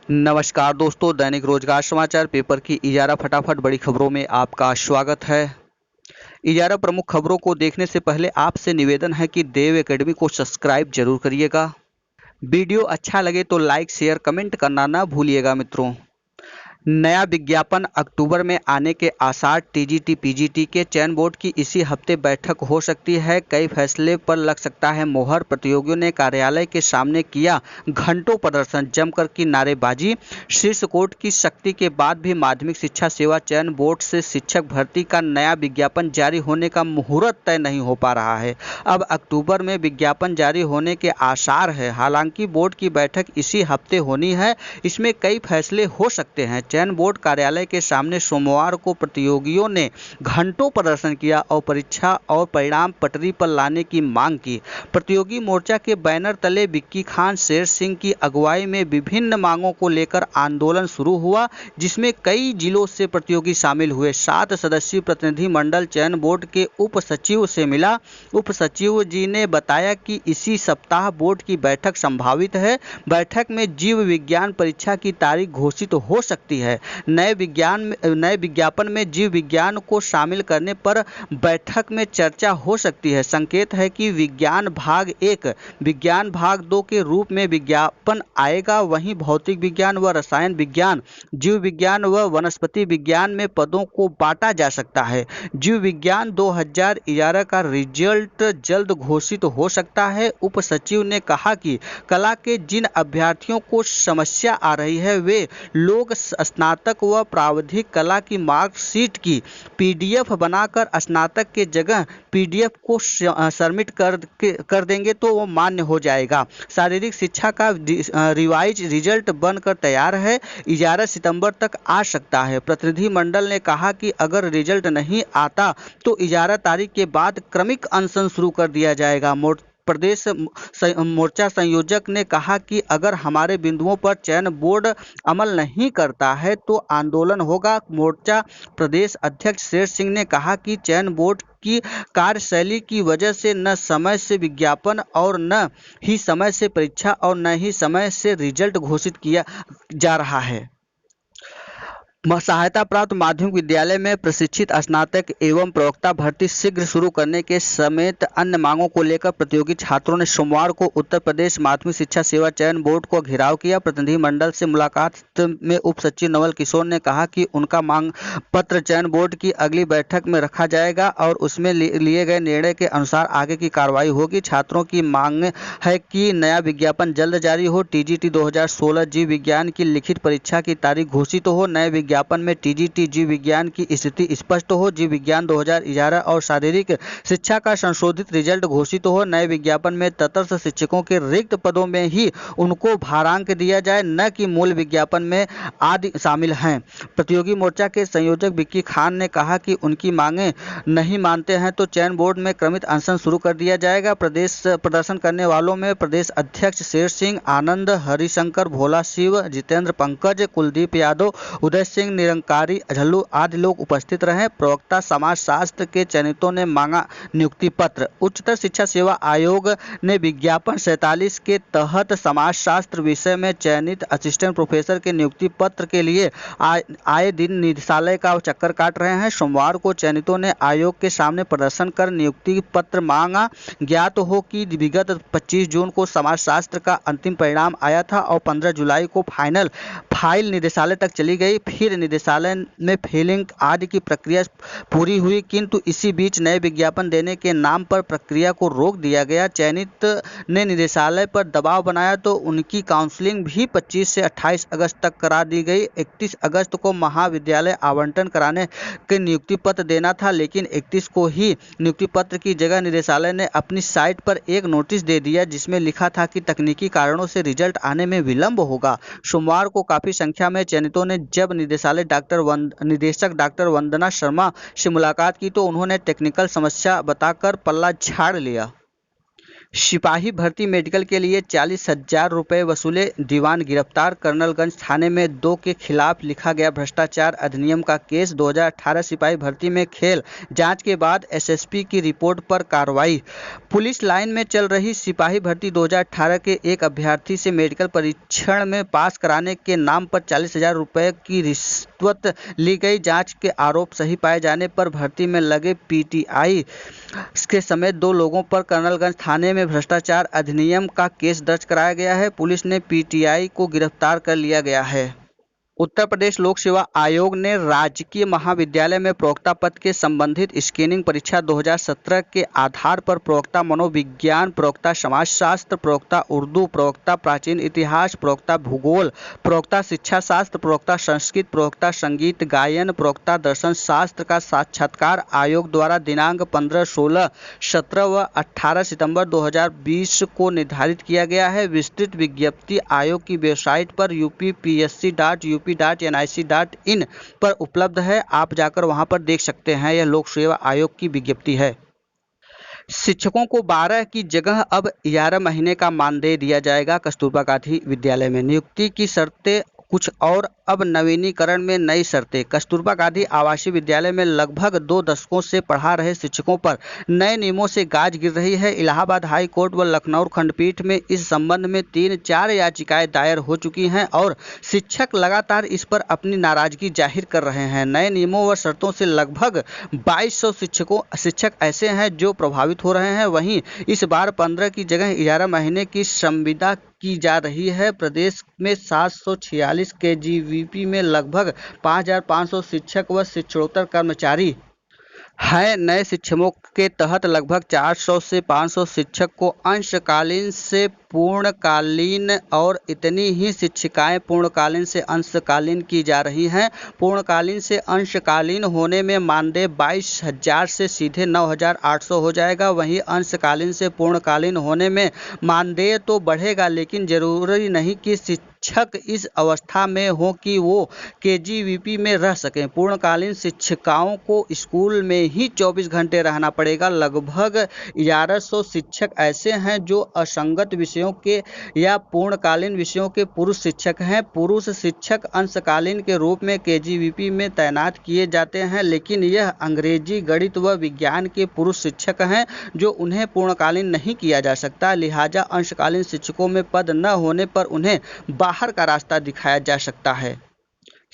नमस्कार दोस्तों, दैनिक रोजगार समाचार पेपर की इजारा फटाफट बड़ी खबरों में आपका स्वागत है। इजारा प्रमुख खबरों को देखने से पहले आपसे निवेदन है कि देव एकेडमी को सब्सक्राइब जरूर करिएगा। वीडियो अच्छा लगे तो लाइक शेयर कमेंट करना ना भूलिएगा मित्रों। नया विज्ञापन अक्टूबर में आने के आसार। टीजीटी पीजीटी के चयन बोर्ड की इसी हफ्ते बैठक हो सकती है। कई फैसले पर लग सकता है मोहर। प्रतियोगियों ने कार्यालय के सामने किया घंटों प्रदर्शन, जमकर की नारेबाजी। शीर्ष कोर्ट की सख्ती के बाद भी माध्यमिक शिक्षा सेवा चयन बोर्ड से शिक्षक भर्ती का नया विज्ञापन जारी होने का मुहूर्त तय नहीं हो पा रहा है। अब अक्टूबर में विज्ञापन जारी होने के आसार है। हालांकि बोर्ड की बैठक इसी हफ्ते होनी है। इसमें कई फैसले हो सकते हैं। चयन बोर्ड कार्यालय के सामने सोमवार को प्रतियोगियों ने घंटों प्रदर्शन किया और परीक्षा और परिणाम पटरी पर लाने की मांग की। प्रतियोगी मोर्चा के बैनर तले विक्की खान शेर सिंह की अगुवाई में विभिन्न मांगों को लेकर आंदोलन शुरू हुआ, जिसमें कई जिलों से प्रतियोगी शामिल हुए। 7 सदस्यीय प्रतिनिधिमंडल चयन बोर्ड के उप सचिव से मिला। उप सचिव जी ने बताया कि इसी सप्ताह बोर्ड की बैठक संभावित है। बैठक में जीव विज्ञान परीक्षा की तारीख घोषित हो सकती है। नए विज्ञापन में जीव विज्ञान को शामिल करने पर बैठक में चर्चा हो सकती है। संकेत है कि विज्ञान भाग 1 विज्ञान भाग 2 के रूप में विज्ञापन आएगा। वहीं भौतिक विज्ञान व रसायन विज्ञान, जीव विज्ञान व वनस्पति विज्ञान में पदों को बांटा जा सकता है। जीव विज्ञान 2011 का रिजल्ट जल्द घोषित हो सकता है। उप सचिव ने कहा कि कला के जिन अभ्यर्थियों को समस्या आ रही है वे लोग स्नातक व प्राविधिक कला की मार्कशीट की पीडीएफ बनाकर स्नातक के जगह पीडीएफ को सबमिट कर देंगे तो वो मान्य हो जाएगा। शारीरिक शिक्षा का रिवाइज रिजल्ट बनकर तैयार है। इजारा सितंबर तक आ सकता है। प्रतिनिधिमंडल ने कहा कि अगर रिजल्ट नहीं आता तो इजारा तारीख के बाद क्रमिक अनशन शुरू कर दिया जाएगा। प्रदेश मोर्चा संयोजक ने कहा कि अगर हमारे बिंदुओं पर चयन बोर्ड अमल नहीं करता है तो आंदोलन होगा। मोर्चा प्रदेश अध्यक्ष शेर सिंह ने कहा कि चयन बोर्ड की कार्यशैली की वजह से न समय से विज्ञापन और न ही समय से परीक्षा और न ही समय से रिजल्ट घोषित किया जा रहा है। सहायता प्राप्त माध्यमिक विद्यालय में प्रशिक्षित स्नातक एवं प्रवक्ता भर्ती शीघ्र शुरू करने के समेत अन्य मांगों को लेकर प्रतियोगी छात्रों ने सोमवार को उत्तर प्रदेश माध्यमिक शिक्षा सेवा चयन बोर्ड को घेराव किया। प्रतिनिधिमंडल से मुलाकात में उप सचिव नवल किशोर ने कहा कि उनका मांग पत्र चयन बोर्ड की अगली बैठक में रखा जाएगा और उसमें लिए गए निर्णय के अनुसार आगे की कार्रवाई होगी। छात्रों की मांग है कि नया विज्ञापन जल्द जारी हो। टीजीटी 2016 जीव विज्ञान की लिखित परीक्षा की तारीख घोषित हो। नए विज्ञापन में टीजीटी जीव विज्ञान की स्थिति स्पष्ट हो। जीव विज्ञान 2011 और शारीरिक शिक्षा का संशोधित रिजल्ट घोषित हो। नए विज्ञापन में तटस्थ शिक्षकों के रिक्त पदों में ही उनको भारांक दिया जाए, न कि मूल विज्ञापन में आदि शामिल हैं। प्रतियोगी मोर्चा के संयोजक विक्की खान ने कहा कि उनकी मांगें नहीं मानते हैं तो चयन बोर्ड में क्रमिक अनशन शुरू कर दिया जाएगा। प्रदर्शन करने वालों में प्रदेश अध्यक्ष शेर सिंह, आनंद, हरिशंकर, भोला शिव, जितेंद्र, पंकज, कुलदीप यादव, उदय सिंह, निरंकारी, झल्लू आदि लोग उपस्थित रहे। प्रवक्ता समाजशास्त्र के चयनितों ने मांगा नियुक्ति पत्र। उच्चतर शिक्षा सेवा आयोग ने विज्ञापन 47 के तहत समाजशास्त्र विषय में चयनित असिस्टेंट प्रोफेसर के नियुक्ति पत्र के लिए आए दिन निदेशालय का चक्कर काट रहे हैं। सोमवार को चयनितों ने आयोग के सामने प्रदर्शन कर नियुक्ति पत्र मांगा। ज्ञात हो कि विगत 25 जून को समाजशास्त्र का अंतिम परिणाम आया था और 15 जुलाई को फाइल निदेशालय तक चली गई। फिर निदेशालय में फेलिंग आदि की प्रक्रिया पूरी हुई, किंतु इसी बीच नए विज्ञापन देने के नाम पर प्रक्रिया को रोक दिया गया। चयनित ने निदेशालय पर दबाव बनाया तो उनकी काउंसलिंग भी 25 से 28 अगस्त तक करा दी गई। 31 अगस्त को महाविद्यालय आवंटन कराने के नियुक्ति पत्र देना था, लेकिन 31 को ही नियुक्ति पत्र की जगह निदेशालय ने अपनी साइट पर एक नोटिस दे दिया जिसमें लिखा था कि तकनीकी कारणों से रिजल्ट आने में विलंब होगा। सोमवार को काफी संख्या में चयनितों ने जब निदेशक डॉक्टर वंदना शर्मा से मुलाकात की तो उन्होंने टेक्निकल समस्या बताकर पल्ला झाड़ लिया। सिपाही भर्ती मेडिकल के लिए 40,000 रुपये वसूले दीवान गिरफ्तार। कर्नलगंज थाने में 2 के खिलाफ लिखा गया भ्रष्टाचार अधिनियम का केस। 2018 सिपाही भर्ती में खेल, जांच के बाद एसएसपी की रिपोर्ट पर कार्रवाई। पुलिस लाइन में चल रही सिपाही भर्ती 2018 के एक अभ्यर्थी से मेडिकल परीक्षण में पास कराने के नाम पर 40,000 रुपये की रिश्वत ली गई। जांच के आरोप सही पाए जाने पर भर्ती में लगे पीटीआई के समेत 2 लोगों पर कर्नलगंज थाने में भ्रष्टाचार अधिनियम का केस दर्ज कराया गया है। पुलिस ने पीटीआई को गिरफ्तार कर लिया गया है। उत्तर प्रदेश लोक सेवा आयोग ने राजकीय महाविद्यालय में प्रवक्ता पद के संबंधित स्क्रीनिंग परीक्षा 2017 के आधार पर प्रवक्ता मनोविज्ञान, प्रवक्ता समाजशास्त्र, प्रवक्ता उर्दू, प्रवक्ता प्राचीन इतिहास, प्रवक्ता भूगोल, प्रवक्ता शिक्षा शास्त्र, प्रवक्ता संस्कृत, प्रवक्ता संगीत गायन, प्रवक्ता दर्शन शास्त्र का साक्षात्कार आयोग द्वारा दिनांक 15, 16, 17 व 18 सितंबर 2020 को निर्धारित किया गया है। विस्तृत विज्ञप्ति आयोग की वेबसाइट पर uppsc.up.nic.in पर उपलब्ध है। आप जाकर वहां पर देख सकते हैं। यह लोक सेवा आयोग की विज्ञप्ति है। शिक्षकों को 12 की जगह अब 11 महीने का मानदेय दिया जाएगा। कस्तूरबा गांधी विद्यालय में नियुक्ति की शर्तें कुछ और, अब नवीनीकरण में नई शर्तें। कस्तूरबा गांधी आवासीय विद्यालय में लगभग 2 दशकों से पढ़ा रहे शिक्षकों पर नए नियमों से गाज गिर रही है। इलाहाबाद हाई कोर्ट व लखनऊ खंडपीठ में इस संबंध में 3-4 याचिकाएं दायर हो चुकी हैं और शिक्षक लगातार इस पर अपनी नाराजगी जाहिर कर रहे हैं। नए नियमों व शर्तों से लगभग 2200 शिक्षक ऐसे हैं जो प्रभावित हो रहे हैं। वहीं इस बार 15 की जगह 11 महीने की संविदा की जा रही है। प्रदेश में 746 केजीवीपी में लगभग 5,500 शिक्षक व शिक्षणोत्तर कर्मचारी है। नए शिक्षकों के तहत लगभग 400 से 500 शिक्षक को अंशकालीन से पूर्णकालीन और इतनी ही शिक्षिकाएं पूर्णकालीन से अंशकालीन की जा रही हैं। पूर्णकालीन से अंशकालीन होने में मानदेय 22,000 से सीधे 9,800 हो जाएगा। वहीं अंशकालीन से पूर्णकालीन होने में मानदेय तो बढ़ेगा, लेकिन जरूरी नहीं कि शिक्षक इस अवस्था में हो कि वो केजीवीपी में रह सकें। पूर्णकालीन शिक्षिकाओं को स्कूल में ही 24 घंटे रहना पड़ेगा। लगभग 1100 शिक्षक ऐसे हैं जो असंगत विषयों के या पूर्णकालीन विषयों के पुरुष शिक्षक हैं। पुरुष शिक्षक अंशकालीन के रूप में केजीवीपी में तैनात किए जाते हैं, लेकिन यह अंग्रेजी, गणित व विज्ञान के पुरुष शिक्षक हैं जो उन्हें पूर्णकालीन नहीं किया जा सकता। लिहाजा अंशकालीन शिक्षकों में पद न होने पर उन्हें बाहर का रास्ता दिखाया जा सकता है।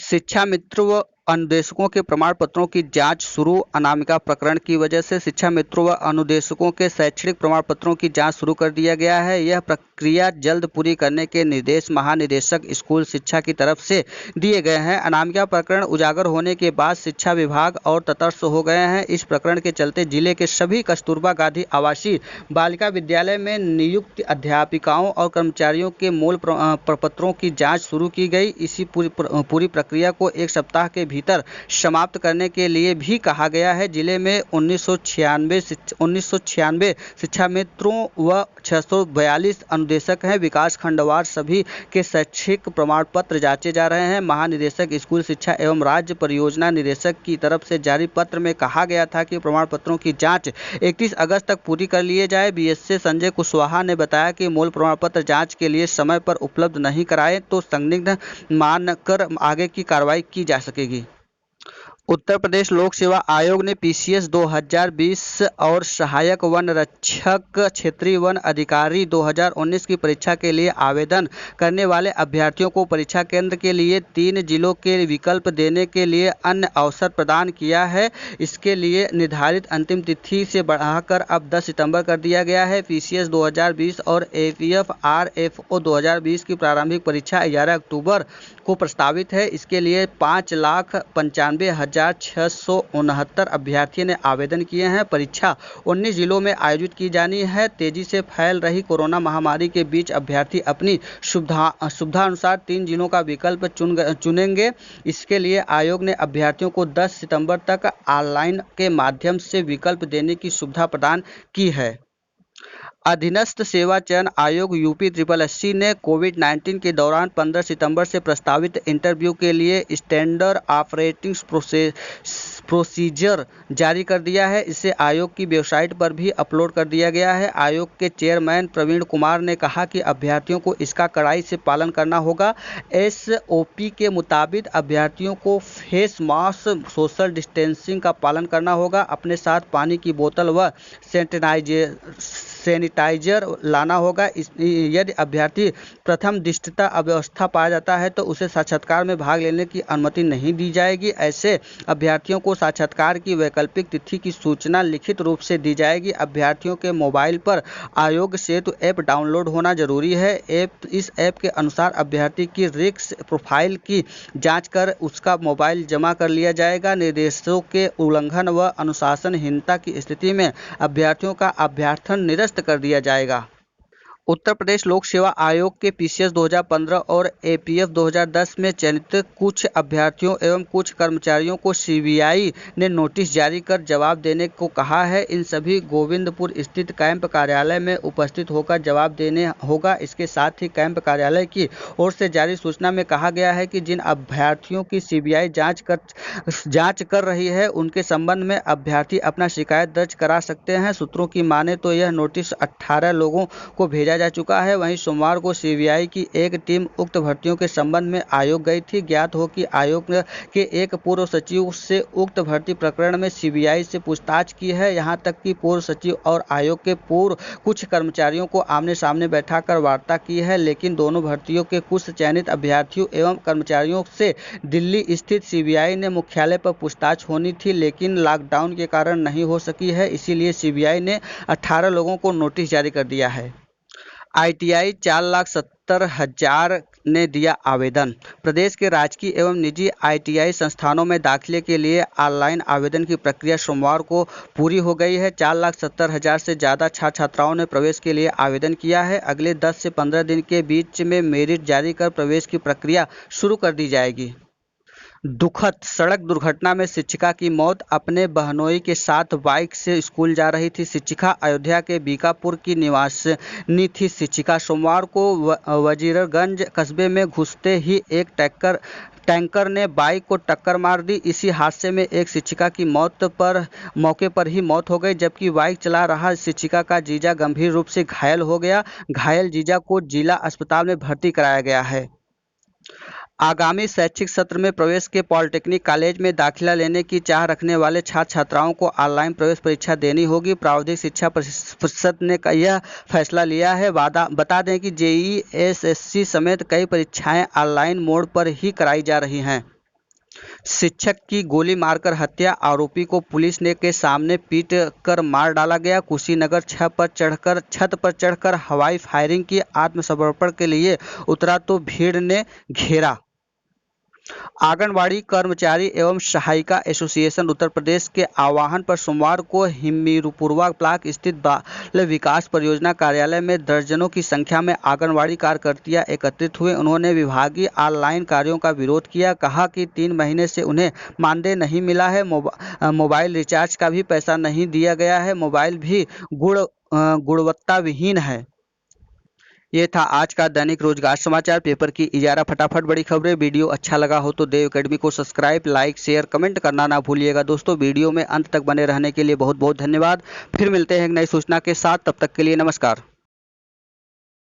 शिक्षा मित्र व अनुदेशकों के प्रमाण पत्रों की जांच शुरू। अनामिका प्रकरण की वजह से शिक्षा मित्रों व अनुदेशकों के शैक्षणिक प्रमाण पत्रों की जांच शुरू कर दिया गया है। यह प्रक्रिया जल्द पूरी करने के निर्देश महानिदेशक स्कूल शिक्षा की तरफ से दिए गए हैं। अनामिका प्रकरण उजागर होने के बाद शिक्षा विभाग और तटस्थ हो गए हैं। इस प्रकरण के चलते जिले के सभी कस्तूरबा गांधी आवासीय बालिका विद्यालय में नियुक्त अध्यापिकाओं और कर्मचारियों के मूल प्रपत्रों की जाँच शुरू की गई। इसी पूरी प्रक्रिया को 1 सप्ताह के भीतर समाप्त करने के लिए भी कहा गया है। जिले में 1996 शिक्षा मित्रों व 642 अनुदेशक हैं। विकास खंडवार सभी के शैक्षिक प्रमाण पत्र जांचे जा रहे हैं। महानिदेशक स्कूल शिक्षा एवं राज्य परियोजना निदेशक की तरफ से जारी पत्र में कहा गया था कि प्रमाण पत्रों की जांच 31 अगस्त तक पूरी कर लिए जाए। बीएसए संजय कुशवाहा ने बताया कि मूल प्रमाण पत्र जांच के लिए समय पर उपलब्ध नहीं कराए तो संदिग्ध मानकर आगे की कार्रवाई की जा सकेगी। उत्तर प्रदेश लोक सेवा आयोग ने पीसीएस 2020 और सहायक वन रक्षक क्षेत्रीय वन अधिकारी 2019 की परीक्षा के लिए आवेदन करने वाले अभ्यर्थियों को परीक्षा केंद्र के लिए 3 जिलों के विकल्प देने के लिए अन्य अवसर प्रदान किया है। इसके लिए निर्धारित अंतिम तिथि से बढ़ाकर अब 10 सितंबर कर दिया गया है। पीसीएस 2020 और एपीएफ आरएफओ 2020 की प्रारंभिक परीक्षा 11 अक्टूबर को प्रस्तावित है। इसके लिए 5,95,669 अभ्यर्थियों ने आवेदन किए हैं। परीक्षा 19 जिलों में आयोजित की जानी है। तेजी से फैल रही कोरोना महामारी के बीच अभ्यर्थी अपनी सुविधानुसार 3 जिलों का विकल्प चुनेंगे। इसके लिए आयोग ने अभ्यर्थियों को 10 सितंबर तक ऑनलाइन के माध्यम से विकल्प देने की सुविधा प्रदान की है। अधीनस्थ सेवा चयन आयोग यूपी SSSC ने कोविड-19 के दौरान 15 सितंबर से प्रस्तावित इंटरव्यू के लिए स्टैंडर्ड ऑपरेटिंग प्रोसीजर जारी कर दिया है। इसे आयोग की वेबसाइट पर भी अपलोड कर दिया गया है। आयोग के चेयरमैन प्रवीण कुमार ने कहा कि अभ्यर्थियों को इसका कड़ाई से पालन करना होगा। SOP के मुताबिक अभ्यर्थियों को फेस मास्क, सोशल डिस्टेंसिंग का पालन करना होगा, अपने साथ पानी की बोतल व सैनिटाइजर लाना होगा। यदि अभ्यर्थी प्रथम दृष्टया अव्यवस्था पाया जाता है तो उसे साक्षात्कार में भाग लेने की अनुमति नहीं दी जाएगी। ऐसे अभ्यर्थियों को साक्षात्कार की वैकल्पिक तिथि की सूचना लिखित रूप से दी जाएगी। अभ्यर्थियों के मोबाइल पर आयोग सेतु ऐप डाउनलोड होना जरूरी है। इस ऐप के अनुसार अभ्यर्थी की रिस्क प्रोफाइल की जाँच कर उसका मोबाइल जमा कर लिया जाएगा। निर्देशों के उल्लंघन व अनुशासनहीनता की स्थिति में अभ्यर्थियों का अभ्यर्थन निरस्त कर दिया जाएगा। उत्तर प्रदेश लोक सेवा आयोग के PCS 2015 और APF 2010 में चयनित कुछ अभ्यर्थियों एवं कुछ कर्मचारियों को CBI ने नोटिस जारी कर जवाब देने को कहा है। इन सभी गोविंदपुर स्थित कैंप कार्यालय में उपस्थित होकर जवाब देने होगा। इसके साथ ही कैंप कार्यालय की ओर से जारी सूचना में कहा गया है कि जिन अभ्यर्थियों की CBI जांच कर रही है उनके संबंध में अभ्यर्थी अपना शिकायत दर्ज करा सकते हैं। सूत्रों की माने तो यह नोटिस 18 लोगों को भेजा जा चुका है। वहीं सोमवार को CBI की एक टीम उक्त भर्तियों के संबंध में आयोग गई थी। ज्ञात हो कि आयोग के एक पूर्व सचिव से उक्त भर्ती प्रकरण में CBI से पूछताछ की है। यहां तक कि पूर्व सचिव और आयोग के पूर्व कुछ कर्मचारियों को आमने सामने बैठाकर वार्ता की है, लेकिन दोनों भर्तियों के कुछ चयनित अभ्यर्थियों एवं कर्मचारियों से दिल्ली स्थित CBI ने मुख्यालय पर पूछताछ होनी थी, लेकिन लॉकडाउन के कारण नहीं हो सकी है। इसीलिए CBI ने 18 लोगों को नोटिस जारी कर दिया है। ITI 4,70,000 ने दिया आवेदन। प्रदेश के राजकीय एवं निजी ITI संस्थानों में दाखिले के लिए ऑनलाइन आवेदन की प्रक्रिया सोमवार को पूरी हो गई है। 4,70,000 से ज़्यादा छात्र छात्राओं ने प्रवेश के लिए आवेदन किया है। अगले 10 से 15 दिन के बीच में मेरिट जारी कर प्रवेश की प्रक्रिया शुरू कर दी जाएगी। दुखद सड़क दुर्घटना में शिक्षिका की मौत। अपने बहनोई के साथ बाइक से स्कूल जा रही थी शिक्षिका। अयोध्या के बीकापुर की निवासिनी थी शिक्षिका। सोमवार को वजीरगंज कस्बे में घुसते ही एक टैंकर ने बाइक को टक्कर मार दी। इसी हादसे में एक शिक्षिका की मौके पर ही मौत हो गई, जबकि बाइक चला रहा शिक्षिका का जीजा गंभीर रूप से घायल हो गया। घायल जीजा को जिला अस्पताल में भर्ती कराया गया है। आगामी शैक्षिक सत्र में प्रवेश के पॉलिटेक्निक कॉलेज में दाखिला लेने की चाह रखने वाले छात्र छात्राओं को ऑनलाइन प्रवेश परीक्षा देनी होगी। प्रावधिक शिक्षा परिषद ने यह फैसला लिया है। बता दें कि JEE SSC समेत कई परीक्षाएं ऑनलाइन मोड पर ही कराई जा रही हैं। शिक्षक की गोली मारकर हत्या, आरोपी को पुलिस ने के सामने पीट कर मार डाला गया। कुशीनगर छत पर चढ़कर हवाई फायरिंग की, आत्मसमर्पण के लिए उतरा तो भीड़ ने घेरा। आंगनबाड़ी कर्मचारी एवं सहायिका एसोसिएशन उत्तर प्रदेश के आह्वान पर सोमवार को हिमीरपुरवा ब्लॉक स्थित बाल विकास परियोजना कार्यालय में दर्जनों की संख्या में आंगनबाड़ी कार्यकर्तियां एकत्रित हुए। उन्होंने विभागीय ऑनलाइन कार्यों का विरोध किया। कहा कि 3 महीने से उन्हें मानदेय नहीं मिला है। मोबाइल रिचार्ज का भी पैसा नहीं दिया गया है। मोबाइल भी गुणवत्ता विहीन है। ये था आज का दैनिक रोजगार समाचार पेपर की इजारा फटाफट बड़ी खबरें। वीडियो अच्छा लगा हो तो देव एकेडमी को सब्सक्राइब, लाइक, शेयर, कमेंट करना ना भूलिएगा। दोस्तों, वीडियो में अंत तक बने रहने के लिए बहुत बहुत धन्यवाद। फिर मिलते हैं एक नई सूचना के साथ, तब तक के लिए नमस्कार।